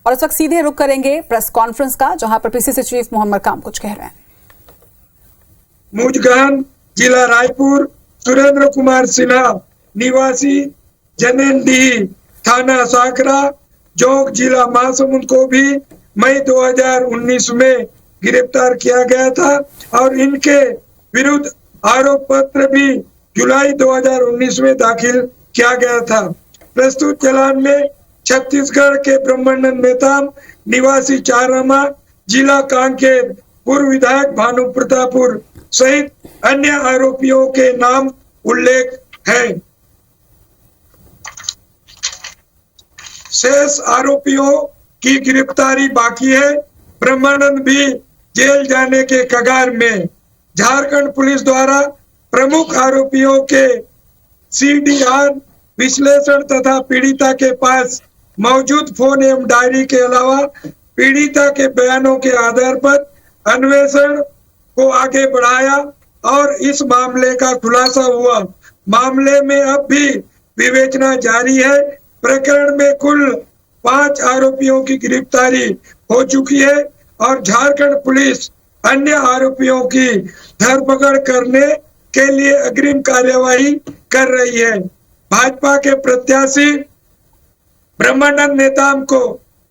और इस वक्त सीधे रुख करेंगे प्रेस कॉन्फ्रेंस का, जहां पर पीसीसी चीफ मोहम्मद काम कुछ कह रहे हैं। मुजगान, जिला रायपुर, सुरेंद्र कुमार सिन्हा निवासी जननडीह, थाना साकरा, जोग, जिला महासमुंद को भी मई 2019 में गिरफ्तार किया गया था और इनके विरुद्ध आरोप पत्र भी जुलाई 2019 में दाखिल किया गया था। प्रस्तुत चालान में छत्तीसगढ़ के ब्रह्मानंद नेताम निवासी चारामा, जिला कांकेर, पूर्व विधायक भानु प्रतापुर सहित अन्य आरोपियों के नाम उल्लेख है। शेष आरोपियों की गिरफ्तारी बाकी है। ब्रह्मानंद भी जेल जाने के कगार में। झारखंड पुलिस द्वारा प्रमुख आरोपियों के सीडीआर विश्लेषण तथा पीड़िता के पास मौजूद फोन एवं डायरी के अलावा पीड़िता के बयानों के आधार पर अन्वेषण को आगे बढ़ाया और इस मामले का खुलासा हुआ। मामले में अब भी विवेचना जारी है। प्रकरण में कुल 5 आरोपियों की गिरफ्तारी हो चुकी है और झारखंड पुलिस अन्य आरोपियों की धरपकड़ करने के लिए अग्रिम कार्यवाही कर रही है। भाजपा के प्रत्याशी ब्रह्मानंद नेताम को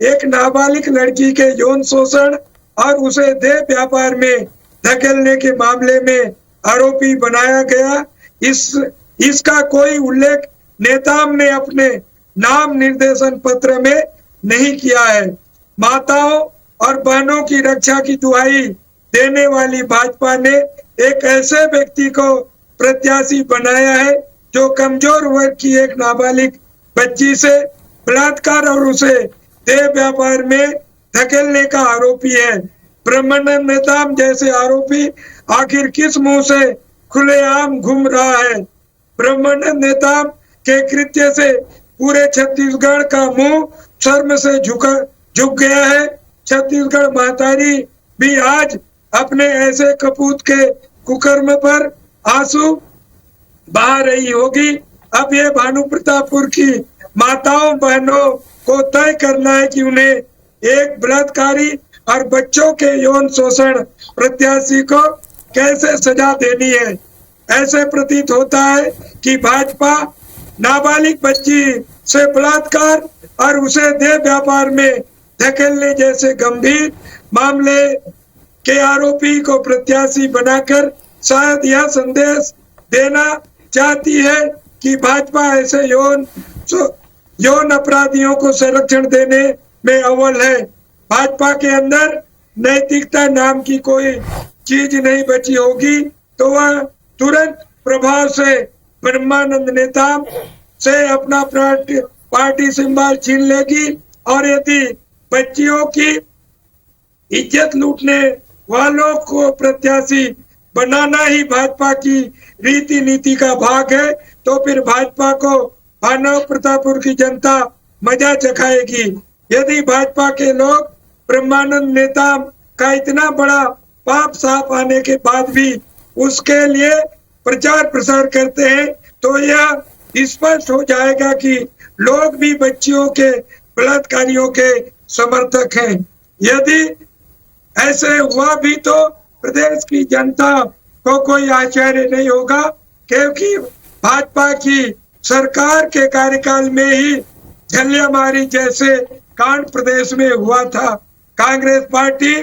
एक नाबालिग लड़की के यौन शोषण और उसे देह व्यापार में धकेलने के मामले में आरोपी बनाया गया। इसका कोई उल्लेख नेताम ने अपने नाम निर्देशन पत्र में नहीं किया है। माताओं और बहनों की रक्षा की दुहाई देने वाली भाजपा ने एक ऐसे व्यक्ति को प्रत्याशी बनाया है जो कमजोर वर्ग की एक नाबालिग बच्ची से बलात्कार और उसे देह व्यापार में धकेलने का आरोपी है। ब्रह्मानंद नेताम जैसे आरोपी आखिर किस मुंह से खुलेआम घूम रहा है? ब्रह्मानंद नेताम के कृत्य से पूरे छत्तीसगढ़ का मुंह शर्म से झुक गया है। छत्तीसगढ़ महतारी भी आज अपने ऐसे कपूत के कुकर्म पर आंसू बहा रही होगी। अब ये भानु प्रतापपुर की माताओं बहनों को तय करना है कि उन्हें एक बलात्कारी और बच्चों के यौन शोषण प्रत्याशी को कैसे सजा देनी है। ऐसे प्रतीत होता है कि भाजपा नाबालिग बच्ची से बलात्कार और उसे देह व्यापार में धकेलने जैसे गंभीर मामले के आरोपी को प्रत्याशी बनाकर शायद यह संदेश देना चाहती है कि भाजपा ऐसे यौन अपराधियों को संरक्षण देने में अव्वल है। भाजपा के अंदर नैतिकता नाम की कोई चीज नहीं बची होगी तो वह तुरंत प्रभाव से ब्रह्मानंद नेताम से अपना पार्टी सिंबल छीन लेगी और यदि बच्चियों की इज्जत लूटने वालों को प्रत्याशी बनाना ही भाजपा की रीति नीति का भाग है तो फिर भाजपा को भानु प्रतापपुर की जनता मजा चखाएगी। यदि भाजपा के लोग ब्रह्मानंद नेताम का इतना बड़ा पाप साफ आने के बाद भी उसके लिए प्रचार प्रसार करते हैं तो यह स्पष्ट हो जाएगा कि लोग भी बच्चियों के बलात्कारियों के समर्थक हैं। यदि ऐसे हुआ भी तो प्रदेश की जनता को कोई आश्चर्य नहीं होगा क्योंकि भाजपा की सरकार के कार्यकाल में ही झलियामारी जैसे कांड प्रदेश में हुआ था। कांग्रेस पार्टी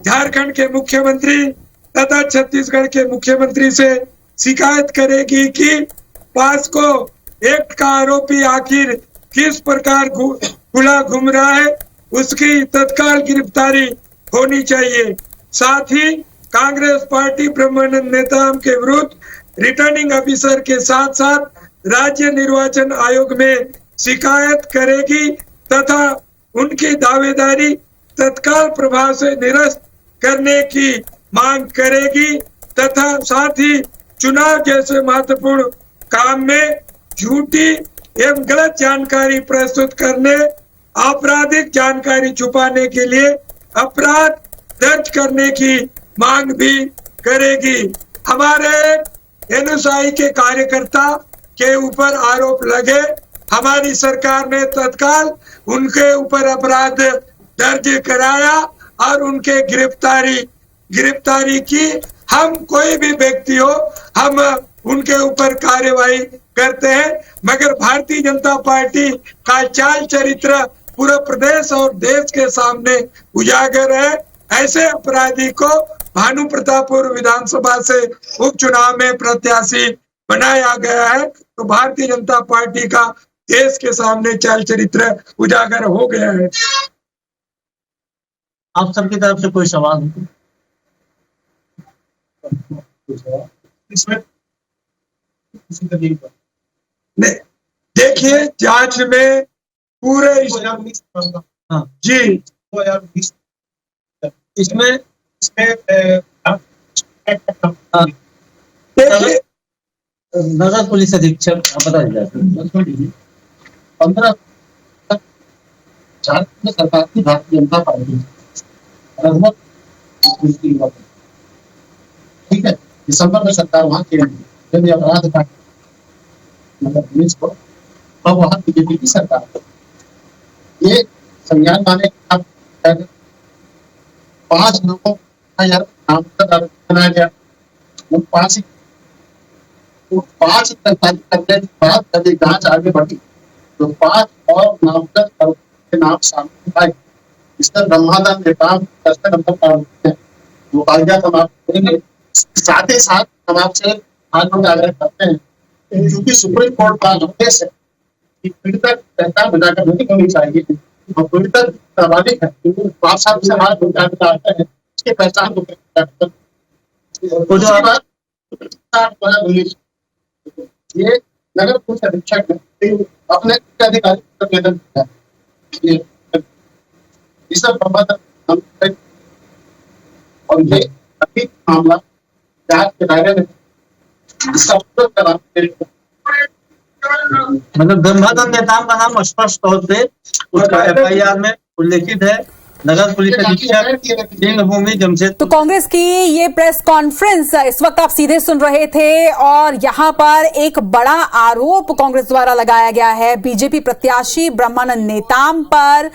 झारखंड के मुख्यमंत्री तथा छत्तीसगढ़ के मुख्यमंत्री से शिकायत करेगी कि पास्को एक्ट का आरोपी आखिर किस प्रकार खुला घूम रहा है, उसकी तत्काल गिरफ्तारी होनी चाहिए। साथ ही कांग्रेस पार्टी ब्रह्मानंद नेताम के विरुद्ध रिटर्निंग ऑफिसर के साथ साथ राज्य निर्वाचन आयोग में शिकायत करेगी तथा उनकी दावेदारी तत्काल प्रभाव से निरस्त करने की मांग करेगी तथा साथ ही चुनाव जैसे महत्वपूर्ण काम में झूठी एवं गलत जानकारी प्रस्तुत करने, आपराधिक जानकारी छुपाने के लिए अपराध दर्ज करने की मांग भी करेगी। हमारे एनएसआई के कार्यकर्ता के ऊपर आरोप लगे, हमारी सरकार ने तत्काल उनके ऊपर अपराध दर्ज कराया और उनके गिरफ्तारी की। हम कोई भी व्यक्ति हो, हम उनके ऊपर कार्यवाही करते हैं, मगर भारतीय जनता पार्टी का चाल चरित्र पूरा प्रदेश और देश के सामने उजागर है। ऐसे अपराधी को भानु प्रतापपुर विधानसभा से उपचुनाव में प्रत्याशी बनाया गया है, तो भारतीय जनता पार्टी का देश के सामने चाल चरित्र उजागर हो गया है। आप सबकी तरफ से कोई सवाल हो? इसमें नहीं, देखिए जांच में पूरे हाँ जी इसमें देखिए नगर पुलिस अधीक्षक आप बता दीजिए। 15 झारखंड सरकार की भारतीय जनता पार्टी लगभग ठीक है, दिसंबर में सरकार वहां के जब अपराध का नगर पुलिस को, अब वहां बीजेपी की सरकार ये संज्ञान माने 5 लोगों का नामकरण बनाया गया। वो 5 गिरफ्तारी करने के बाद जब जांच आगे बढ़ी तो 5 और नामजद के नाम सामने आए। इसमें ब्रह्मानंद नेताम 10 नंबर का आरोपी है, वो कागजात हम आपको देंगे। साथ ही साथ हम आपसे आग्रह करते हैं क्योंकि सुप्रीम कोर्ट का निर्देश है कि पीड़िता की पहचान बनाकर नहीं होनी चाहिए और पीड़िता नाबालिग है, क्योंकि 5 साल से हाथ आते हैं, इसकी पहचान ये नगर पुलिस अधीक्षक ने अपने अधिकारी को निवेदन किया और ये अभी मामला जांच के दायरे में मतलब ब्रह्मानंद नेताम का नाम स्पष्ट तौर पे उसका FIR में उल्लेखित है। नगर पुलिस अधीक्षक सिंहभूमि जमशेदपुर। तो कांग्रेस की ये प्रेस कॉन्फ्रेंस इस वक्त आप सीधे सुन रहे थे और यहां पर एक बड़ा आरोप कांग्रेस द्वारा लगाया गया है बीजेपी प्रत्याशी ब्रह्मानंद नेताम पर।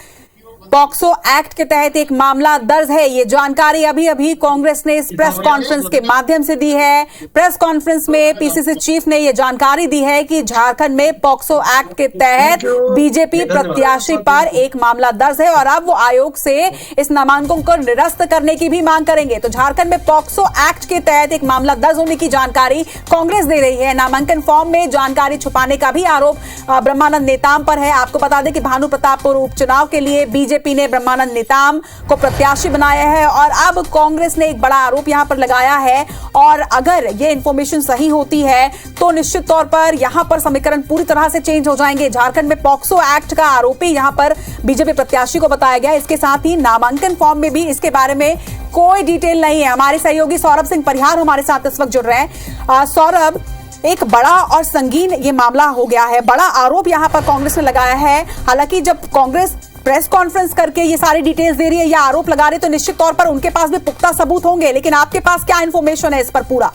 पॉक्सो एक्ट के तहत एक मामला दर्ज है। ये जानकारी अभी अभी कांग्रेस ने इस प्रेस कॉन्फ्रेंस के माध्यम से दी है। प्रेस कॉन्फ्रेंस में पीसीसी चीफ ने ये जानकारी दी है कि झारखंड में पॉक्सो एक्ट के तहत बीजेपी प्रत्याशी पर एक मामला दर्ज है और अब वो आयोग से इस नामांकन को निरस्त करने की भी मांग करेंगे। तो झारखंड में पॉक्सो एक्ट के तहत एक मामला दर्ज होने की जानकारी कांग्रेस दे रही है। नामांकन फॉर्म में जानकारी छुपाने का भी आरोप ब्रह्मानंद नेताम पर है। आपको बता दें कि भानु प्रतापपुर उपचुनाव के लिए बीजेपी ने ब्रह्मानंद नेताम को प्रत्याशी बनाया है और अब कांग्रेस ने एक बड़ा आरोप यहां पर लगाया है और अगर ये इंफॉर्मेशन सही होती है तो निश्चित तौर पर यहां पर समीकरण पूरी तरह से चेंज हो जाएंगे। झारखंड में पॉक्सो एक्ट का आरोपी यहां पर बीजेपी प्रत्याशी को बताया गया। इसके साथ ही नामांकन फॉर्म में भी इसके बारे में कोई डिटेल नहीं है। हमारे सहयोगी सौरभ सिंह परिहार हमारे साथ इस वक्त जुड़ रहे हैं। सौरभ, एक बड़ा और संगीन ये मामला हो गया है, बड़ा आरोप यहां पर कांग्रेस ने लगाया है। हालांकि जब कांग्रेस प्रेस कॉन्फ्रेंस करके ये सारी डिटेल्स दे रही है या आरोप लगा रही है तो निश्चित तौर पर उनके पास भी पुख्ता सबूत होंगे, लेकिन आपके पास क्या इंफॉर्मेशन है इस पर पूरा?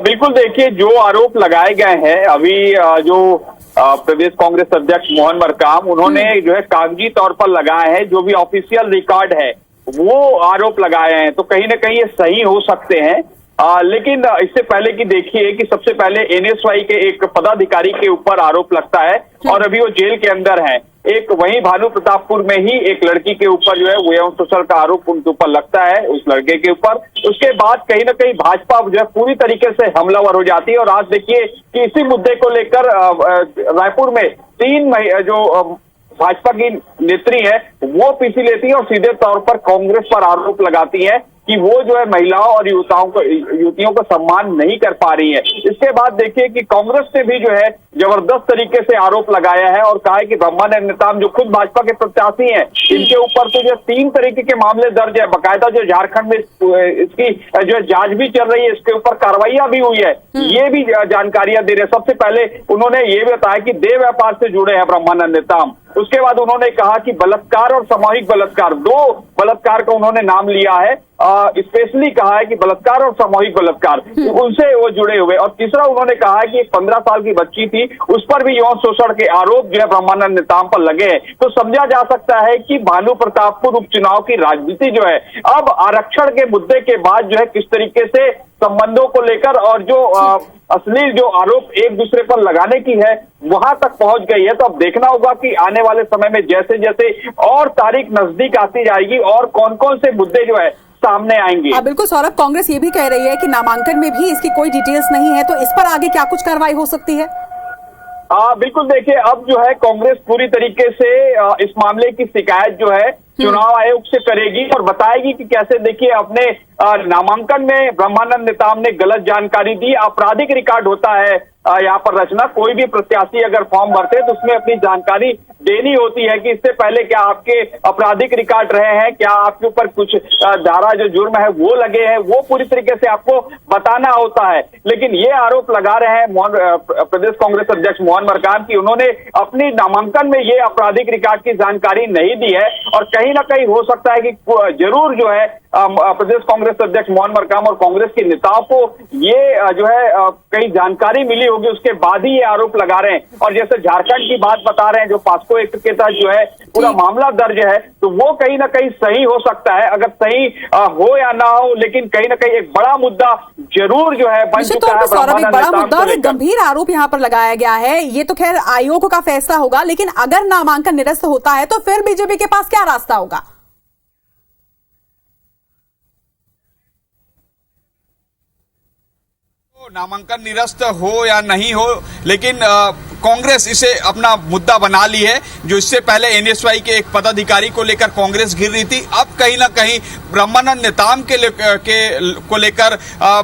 बिल्कुल, देखिए जो आरोप लगाए गए हैं अभी जो प्रदेश कांग्रेस अध्यक्ष मोहन मरकाम उन्होंने जो है कागजी तौर पर लगाए हैं, जो भी ऑफिशियल रिकॉर्ड है वो आरोप लगाए हैं, तो कहीं ना कहीं ये सही हो सकते हैं। लेकिन इससे पहले कि देखिए कि सबसे पहले NSY के एक पदाधिकारी के ऊपर आरोप लगता है और अभी वो जेल के अंदर है। एक वहीं भानु प्रतापपुर में ही एक लड़की के ऊपर जो है वो यौन शोषण का आरोप उनके ऊपर लगता है, उस लड़के के ऊपर। उसके बाद कहीं ना कहीं भाजपा जो है पूरी तरीके से हमलावर हो जाती है और आज देखिए कि इसी मुद्दे को लेकर रायपुर में 3 जो भाजपा की नेत्री है वो पीसी लेती है और सीधे तौर पर कांग्रेस पर आरोप लगाती है कि वो जो है महिलाओं और युवतियों को सम्मान नहीं कर पा रही है। इसके बाद देखिए कि कांग्रेस ने भी जो है जबरदस्त तरीके से आरोप लगाया है और कहा है कि ब्रह्मानंद नेताम जो खुद भाजपा के प्रत्याशी हैं इनके ऊपर तो जो 3 तरीके के मामले दर्ज है। बाकायदा जो झारखंड में इसकी जो जांच भी चल रही है, इसके ऊपर कार्रवाइयां भी हुई है, ये भी जानकारियां दे रहे हैं। सबसे पहले उन्होंने ये भी बताया कि देह व्यापार से जुड़े हैं ब्रह्मानंद नेताम। उसके बाद उन्होंने कहा कि बलात्कार और सामूहिक बलात्कार, 2 बलात्कार का उन्होंने नाम लिया है स्पेशली कहा है कि बलात्कार और सामूहिक बलात्कार उनसे वो जुड़े हुए। और तीसरा उन्होंने कहा है कि 15 साल की बच्ची थी, उस पर भी यौन शोषण के आरोप जो है ब्रह्मानंद नेताम पर लगे हैं। तो समझा जा सकता है कि भानु प्रतापपुर उपचुनाव की राजनीति जो है अब आरक्षण के मुद्दे के बाद जो है किस तरीके से संबंधों को लेकर और जो अश्लील जो आरोप एक दूसरे पर लगाने की है वहां तक पहुंच गई है। तो अब देखना होगा कि आने वाले समय में जैसे जैसे और तारीख नजदीक आती जाएगी और कौन कौन से मुद्दे जो है सामने आएंगे। बिल्कुल सौरभ, कांग्रेस ये भी कह रही है कि नामांकन में भी इसकी कोई डिटेल्स नहीं है, तो इस पर आगे क्या कुछ कार्रवाई हो सकती है? बिल्कुल देखिए, अब जो है कांग्रेस पूरी तरीके से इस मामले की शिकायत जो है चुनाव आयोग से करेगी और बताएगी कि कैसे देखिए अपने नामांकन में ब्रह्मानंद नेताम ने गलत जानकारी दी। आपराधिक रिकॉर्ड होता है यहाँ पर रचना, कोई भी प्रत्याशी अगर फॉर्म भरते हैं तो उसमें अपनी जानकारी देनी होती है कि इससे पहले क्या आपके आपराधिक रिकॉर्ड रहे हैं, क्या आपके ऊपर कुछ धारा जो जुर्म है वो लगे हैं, वो पूरी तरीके से आपको बताना होता है। लेकिन ये आरोप लगा रहे हैं प्रदेश कांग्रेस अध्यक्ष मोहन मरकाम की उन्होंने अपनी नामांकन में ये आपराधिक रिकॉर्ड की जानकारी नहीं दी है। और कहीं ना कहीं हो सकता है कि जरूर जो है प्रदेश कांग्रेस अध्यक्ष मोहन मरकाम और कांग्रेस के नेताओं को ये जो है कई जानकारी मिली होगी, उसके बाद ही ये आरोप लगा रहे हैं। और जैसे झारखंड की बात बता रहे हैं, जो पास्को एक्ट के तहत जो है पूरा मामला दर्ज है, तो वो कहीं ना कहीं सही हो सकता है। अगर सही हो या ना हो, लेकिन कहीं ना कहीं एक बड़ा मुद्दा जरूर जो है बन चुका है। सौरभ, एक बड़ा मुद्दा और एक गंभीर आरोप यहाँ पर लगाया गया है। ये तो खैर आयोग का फैसला होगा, लेकिन अगर नामांकन निरस्त होता है तो फिर बीजेपी के पास क्या रास्ता होगा? नामांकन निरस्त हो या नहीं हो, लेकिन कांग्रेस इसे अपना मुद्दा बना ली है। जो इससे पहले एनएसवाई के एक पदाधिकारी को लेकर कांग्रेस घिर रही थी, अब कहीं ना कहीं ब्रह्मानंद नेताम को लेकर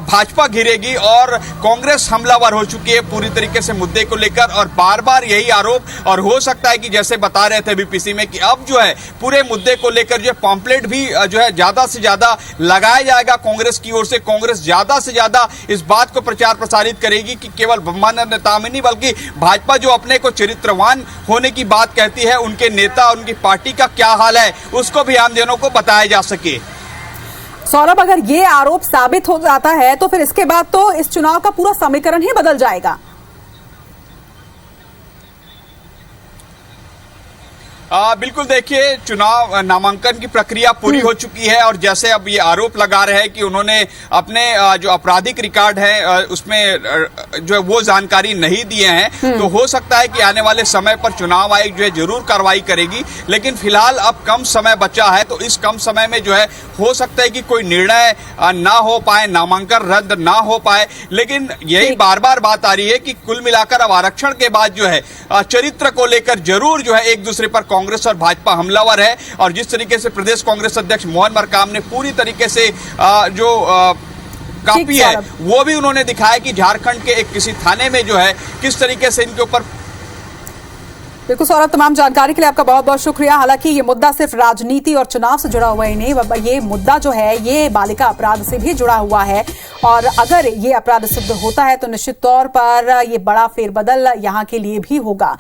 भाजपा घिरेगी और कांग्रेस हमलावर हो चुकी है पूरी तरीके से मुद्दे को लेकर। और बार बार यही आरोप, और हो सकता है कि जैसे बता रहे थे बीपीसी में कि अब जो है पूरे मुद्दे को लेकर जो पॉम्पलेट भी जो है ज्यादा से ज्यादा लगाया जाएगा कांग्रेस की ओर से। कांग्रेस ज्यादा से ज्यादा इस बात को प्रचार प्रसारित करेगी कि केवल ब्रह्मानंद नेताम ही नहीं बल्कि भाजपा जो अपने को चरित्रवान होने की बात कहती है, उनके नेता उनकी पार्टी का क्या हाल है उसको भी आमजनों को बताया जा सके। सौरभ, अगर ये आरोप साबित हो जाता है तो फिर इसके बाद तो इस चुनाव का पूरा समीकरण ही बदल जाएगा। बिल्कुल देखिए, चुनाव नामांकन की प्रक्रिया पूरी हो चुकी है और जैसे अब ये आरोप लगा रहे हैं कि उन्होंने अपने जो आपराधिक रिकॉर्ड है उसमें जो है वो जानकारी नहीं दिए हैं, तो हो सकता है कि आने वाले समय पर चुनाव आयोग जो है जरूर कार्रवाई करेगी। लेकिन फिलहाल अब कम समय बचा है, तो इस कम समय में जो है हो सकता है कि कोई निर्णय ना हो पाए, नामांकन रद्द ना हो पाए। लेकिन यही बार बार बात आ रही है कि कुल मिलाकर अब आरक्षण के बाद जो है चरित्र को लेकर जरूर जो है एक दूसरे पर कांग्रेस और भाजपा हमलावर है। और जिस तरीके से प्रदेश कांग्रेस अध्यक्ष मोहन मरकाम ने पूरी तरीके से जो कापी है वो भी उन्होंने दिखाया कि झारखंड के एक किसी थाने में जो है किस तरीके से इनके ऊपर। बिल्कुल सौरभ, तमाम जानकारी के लिए आपका बहुत बहुत शुक्रिया। हालांकि ये मुद्दा सिर्फ राजनीति और चुनाव से जुड़ा हुआ ही नहीं, ये मुद्दा जो है ये बालिका अपराध से भी जुड़ा हुआ है। और अगर ये अपराध सिद्ध होता है तो निश्चित तौर पर ये बड़ा फेरबदल यहाँ के लिए भी होगा।